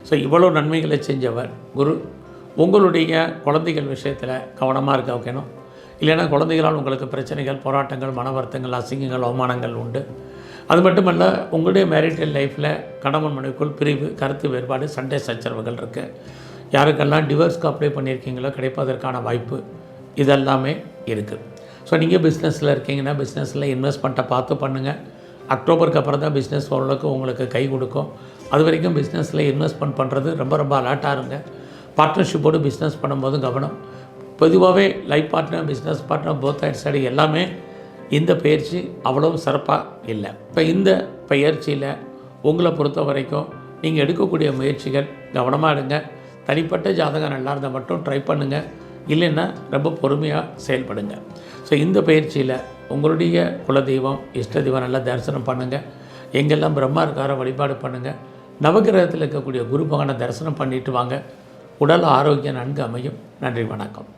So இவ்வளோ நன்மைகளை செஞ்சவர் குரு. உங்களுடைய குழந்தைகள் விஷயத்தில் கவனமாக இருக்க வைக்கணும். இல்லைன்னா குழந்தைகளால் உங்களுக்கு பிரச்சனைகள், போராட்டங்கள், மன வருத்தங்கள், அசிங்கங்கள், அவமானங்கள் உண்டு. அது மட்டுமல்ல, உங்களுடைய மேரிட்டல் லைஃப்பில் கணவன் மனைவிக்குள் பிரிவு, கருத்து வேறுபாடு, சண்டை சச்சரவுகள் இருக்குது. யாருக்கெல்லாம் டிவோர்ஸ்க்கு அப்ளை பண்ணியிருக்கீங்களோ கிடைப்பதற்கான வாய்ப்பு இதெல்லாமே இருக்குது. ஸோ நீங்கள் பிஸ்னஸில் இருக்கீங்கன்னா பிஸ்னஸில் இன்வெஸ்ட்மெண்ட்டை பார்த்து பண்ணுங்கள். அக்டோபருக்கு அப்புறம் தான் பிஸ்னஸ் ஓரளவுக்கு உங்களுக்கு கை கொடுக்கும். அது வரைக்கும் பிஸ்னஸில் இன்வெஸ்ட்மெண்ட் பண்ணுறது ரொம்ப அலர்ட்டாக இருங்க. பார்ட்னர்ஷிப்போடு பிஸ்னஸ் பண்ணும்போது கவனம். பொதுவாகவே life partner, business partner, both side எல்லாமே இந்த பயிற்சி அவ்வளோ சிறப்பாக இல்லை. இப்போ இந்த பயிற்சியில் உங்களை பொறுத்த வரைக்கும் நீங்கள் எடுக்கக்கூடிய முயற்சிகள் கவனமாக எடுங்க. தனிப்பட்ட ஜாதகம் நல்லா இருந்தால் மட்டும் ட்ரை பண்ணுங்கள். இல்லைன்னா ரொம்ப பொறுமையாக செயல்படுங்க. ஸோ இந்த பயிற்சியில் உங்களுடைய குலதெய்வம், இஷ்ட தெய்வம் நல்லா தரிசனம் பண்ணுங்கள். எங்கெல்லாம் பிரம்மா இருக்காரோ வழிபாடு பண்ணுங்கள். நவகிரகத்தில் இருக்கக்கூடிய குரு பகவானை தரிசனம் பண்ணிட்டு வாங்க. உடல் ஆரோக்கியம் நன்கு அமையும். நன்றி, வணக்கம்.